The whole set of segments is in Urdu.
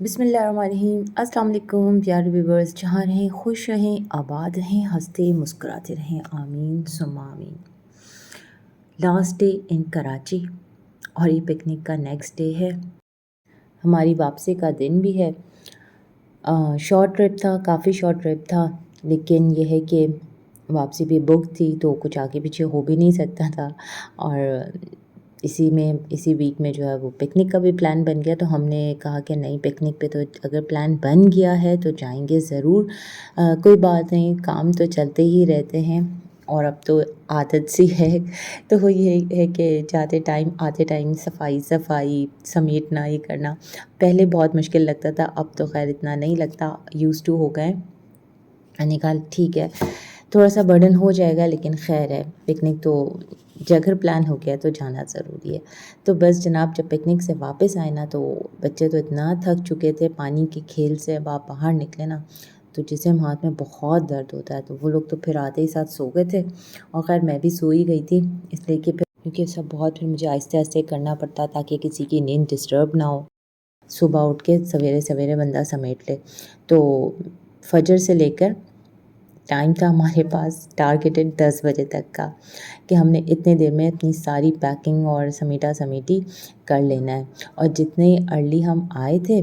بسم اللہ الرحمن الرحیم۔ السلام علیکم پیارے ویورز، جہاں رہیں خوش رہیں، آباد رہیں، ہنستے مسکراتے رہیں، آمین ثم آمین۔ لاسٹ ڈے ان کراچی اور یہ پکنک کا نیکسٹ ڈے ہے، ہماری واپسی کا دن بھی ہے۔ شارٹ ٹرپ تھا، کافی شارٹ ٹرپ تھا، لیکن یہ ہے کہ واپسی بھی بک تھی تو کچھ آگے پیچھے ہو بھی نہیں سکتا تھا، اور اسی ویک میں جو ہے وہ پکنک کا بھی پلان بن گیا، تو ہم نے کہا کہ نہیں، پکنک پہ تو اگر پلان بن گیا ہے تو جائیں گے ضرور۔ کوئی بات نہیں، کام تو چلتے ہی رہتے ہیں اور اب تو عادت سی ہے، تو وہ یہ ہے کہ جاتے ٹائم آتے ٹائم صفائی سمیٹنا ہی کرنا پہلے بہت مشکل لگتا تھا، اب تو خیر اتنا نہیں لگتا، یوز ٹو ہو گئے۔ میں نے کہا ٹھیک ہے، تھوڑا سا برڈن ہو جائے گا لیکن خیر ہے، پکنک تو اگر پلان ہو گیا تو جانا ضروری ہے۔ تو بس جناب، جب پکنک سے واپس آئے نا تو بچے تو اتنا تھک چکے تھے پانی کے کھیل سے، اب آپ باہر نکلے نا تو جسم ہاتھ میں بہت درد ہوتا ہے، تو وہ لوگ تو پھر آتے ہی ساتھ سو گئے تھے، اور خیر میں بھی سو ہی گئی تھی، اس لیے کہ کیونکہ سب بہت پھر مجھے آہستہ آہستہ کرنا پڑتا تاکہ کسی کی نیند ڈسٹرب نہ ہو، صبح اٹھ کے سویرے سویرے بندہ سمیٹ لے۔ تو فجر سے لے کر ٹائم تھا ہمارے پاس ٹارگیٹڈ 10 بجے تک کا، کہ ہم نے اتنے دیر میں اپنی ساری پیکنگ اور سمیٹی کر لینا ہے، اور جتنے ارلی ہم آئے تھے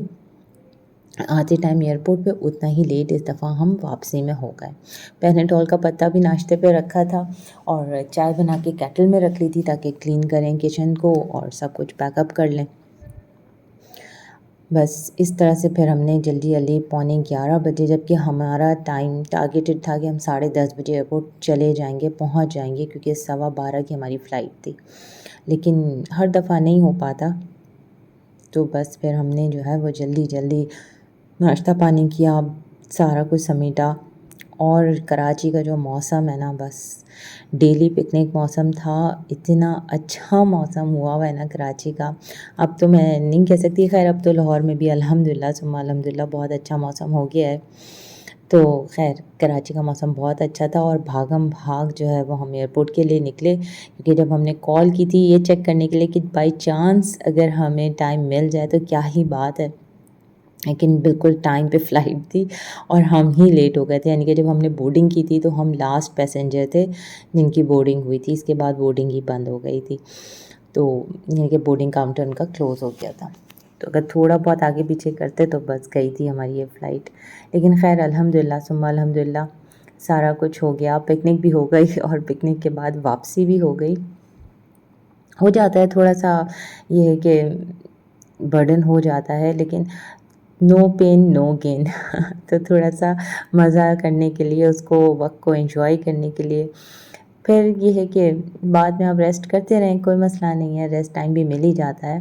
آتے ٹائم ایئرپورٹ پہ، اتنا ہی لیٹ اس دفعہ ہم واپسی میں ہو گئے۔ پیناڈول کا پتہ بھی ناشتے پہ رکھا تھا، اور چائے بنا کے کیٹل میں رکھ لی تھی تاکہ کلین کریں کچن کو اور سب کچھ پیک اپ کر لیں۔ بس اس طرح سے پھر ہم نے جلدی 11:15 بجے، جبکہ ہمارا ٹائم ٹارگیٹڈ تھا کہ ہم 10:30 بجے ایئرپورٹ چلے جائیں گے، پہنچ جائیں گے، کیونکہ 12:15 کی ہماری فلائٹ تھی، لیکن ہر دفعہ نہیں ہو پاتا، تو بس پھر ہم نے جو ہے وہ جلدی ناشتہ پانی کیا، سارا کچھ سمیٹا۔ اور کراچی کا جو موسم ہے نا، بس ڈیلی پکنک موسم تھا، اتنا اچھا موسم ہوا ہے نا کراچی کا، اب تو میں نہیں کہہ سکتی، خیر اب تو لاہور میں بھی الحمدللہ ثم الحمدللہ بہت اچھا موسم ہو گیا ہے۔ تو خیر کراچی کا موسم بہت اچھا تھا، اور بھاگم بھاگ جو ہے وہ ہم ایئرپورٹ کے لیے نکلے، کیونکہ جب ہم نے کال کی تھی یہ چیک کرنے کے لیے کہ بائی چانس اگر ہمیں ٹائم مل جائے تو کیا ہی بات ہے، لیکن بالکل ٹائم پہ فلائٹ تھی اور ہم ہی لیٹ ہو گئے تھے، یعنی کہ جب ہم نے بورڈنگ کی تھی تو ہم لاسٹ پیسنجر تھے جن کی بورڈنگ ہوئی تھی، اس کے بعد بورڈنگ ہی بند ہو گئی تھی، تو یعنی کہ بورڈنگ کاؤنٹر ان کا کلوز ہو گیا تھا، تو اگر تھوڑا بہت آگے پیچھے کرتے تو بس گئی تھی ہماری یہ فلائٹ، لیکن خیر الحمدللہ ثم الحمدللہ سارا کچھ ہو گیا، پکنک بھی ہو گئی اور پکنک کے بعد واپسی بھی ہو گئی۔ ہو جاتا ہے تھوڑا سا، یہ ہے کہ برڈن ہو جاتا ہے، لیکن نو پین نو گین تو تھوڑا سا مزہ کرنے کے لیے، اس کو وقت کو انجوائے کرنے کے لیے، پھر یہ ہے کہ بعد میں آپ ریسٹ کرتے رہیں، کوئی مسئلہ نہیں ہے، ریسٹ ٹائم بھی مل ہی جاتا ہے۔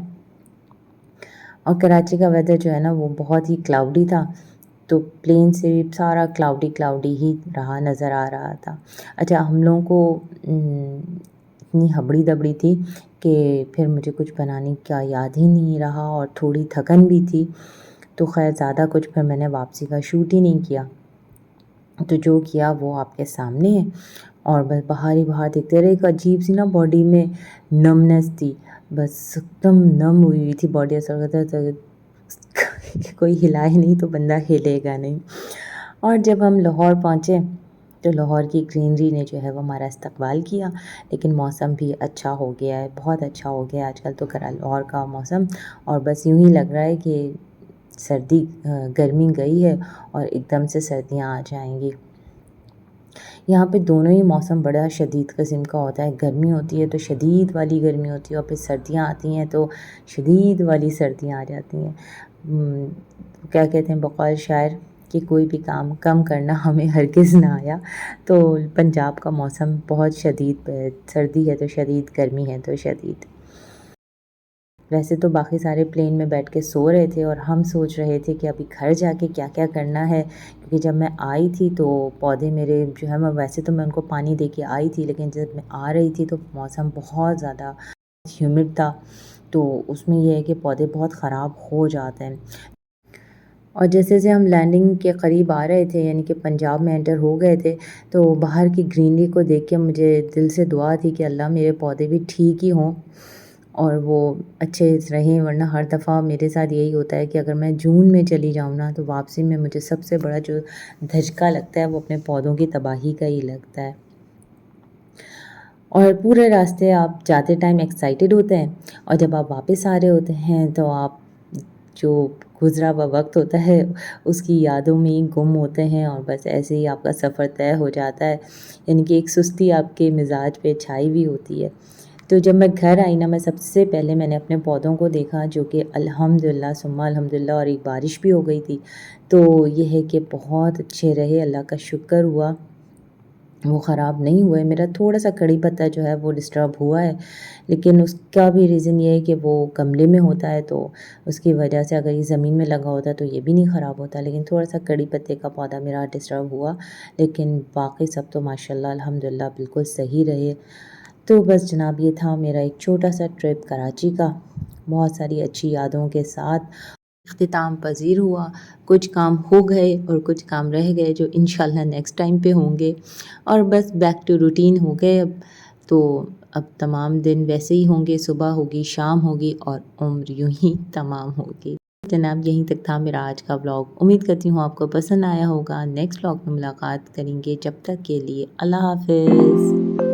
اور کراچی کا ویدر جو ہے نا وہ بہت ہی کلاؤڈی تھا، تو پلین سے بھی سارا کلاؤڈی ہی رہا، نظر آ رہا تھا۔ اچھا، ہم لوگوں کو اتنی ہبڑی دبڑی تھی کہ پھر مجھے کچھ بنانے کا یاد ہی نہیں رہا، اور تھوڑی تھکن بھی تھی، تو خیر زیادہ کچھ پھر میں نے واپسی کا شوٹ ہی نہیں کیا، تو جو کیا وہ آپ کے سامنے ہے، اور بس باہر ہی باہر دیکھتے رہے، ایک عجیب سی نا باڈی میں نمنس تھی، بس ایک دم نم ہوئی ہوئی تھی باڈی، ایسا لگتا تھا کوئی ہلا ہی نہیں تو بندہ ہلے گا نہیں۔ اور جب ہم لاہور پہنچے تو لاہور کی گرینری نے جو ہے وہ ہمارا استقبال کیا، لیکن موسم بھی اچھا ہو گیا ہے، بہت اچھا ہو گیا آج کل تو لاہور کا موسم، اور بس یوں ہی لگ رہا ہے کہ گرمی گئی ہے اور ایک دم سے سردیاں آ جائیں گی۔ یہاں پہ دونوں ہی موسم بڑا شدید قسم کا ہوتا ہے، گرمی ہوتی ہے تو شدید والی گرمی ہوتی ہے، اور پھر سردیاں آتی ہیں تو شدید والی سردیاں آ جاتی ہیں۔ کیا کہتے ہیں بقول شاعر کہ کوئی بھی کام کم کرنا ہمیں ہرگز نہ آیا، تو پنجاب کا موسم بہت شدید، سردی ہے تو شدید، گرمی ہے تو شدید۔ ویسے تو باقی سارے پلین میں بیٹھ کے سو رہے تھے، اور ہم سوچ رہے تھے کہ ابھی گھر جا کے کیا کیا کرنا ہے، کیونکہ جب میں آئی تھی تو پودے میرے جو ہے، میں ویسے تو میں ان کو پانی دے کے آئی تھی، لیکن جب میں آ رہی تھی تو موسم بہت زیادہ ہیومڈ تھا، تو اس میں یہ ہے کہ پودے بہت خراب ہو جاتے ہیں۔ اور جیسے ہم لینڈنگ کے قریب آ رہے تھے، یعنی کہ پنجاب میں انٹر ہو گئے تھے، تو باہر کی گرینری کو دیکھ کے مجھے دل سے دعا تھی کہ اللہ میرے پودے بھی ٹھیک ہی ہوں، اور وہ اچھے رہیں، ورنہ ہر دفعہ میرے ساتھ یہی ہوتا ہے کہ اگر میں جون میں چلی جاؤں نا تو واپسی میں مجھے سب سے بڑا جو دھچکا لگتا ہے وہ اپنے پودوں کی تباہی کا ہی لگتا ہے۔ اور پورے راستے آپ جاتے ٹائم ایکسائٹیڈ ہوتے ہیں، اور جب آپ واپس آ رہے ہوتے ہیں تو آپ جو گزرا ہوا وقت ہوتا ہے اس کی یادوں میں ہی گم ہوتے ہیں، اور بس ایسے ہی آپ کا سفر طے ہو جاتا ہے، یعنی کہ ایک سستی آپ کے مزاج پہ چھائی ہوئی ہوتی ہے۔ تو جب میں گھر آئی نا، میں سب سے پہلے میں نے اپنے پودوں کو دیکھا، جو کہ الحمدللہ ثم الحمدللہ، اور ایک بارش بھی ہو گئی تھی، تو یہ ہے کہ بہت اچھے رہے، اللہ کا شکر ہوا وہ خراب نہیں ہوئے۔ میرا تھوڑا سا کڑی پتہ جو ہے وہ ڈسٹرب ہوا ہے، لیکن اس کا بھی ریزن یہ ہے کہ وہ گملے میں ہوتا ہے، تو اس کی وجہ سے اگر یہ زمین میں لگا ہوتا تو یہ بھی نہیں خراب ہوتا، لیکن تھوڑا سا کڑی پتے کا پودا میرا ڈسٹرب ہوا، لیکن باقی سب تو ماشاءاللہ الحمدللہ بالکل صحیح رہے۔ تو بس جناب، یہ تھا میرا ایک چھوٹا سا ٹرپ کراچی کا، بہت ساری اچھی یادوں کے ساتھ اختتام پذیر ہوا۔ کچھ کام ہو گئے اور کچھ کام رہ گئے جو انشاءاللہ نیکسٹ ٹائم پہ ہوں گے، اور بس بیک ٹو روٹین ہو گئے اب تو۔ اب تمام دن ویسے ہی ہوں گے، صبح ہوگی، شام ہوگی، اور عمر یوں ہی تمام ہوگی۔ جناب، یہیں تک تھا میرا آج کا ولاگ، امید کرتی ہوں آپ کو پسند آیا ہوگا۔ نیکسٹ ولاگ میں ملاقات کریں گے، جب تک کے لیے اللہ حافظ۔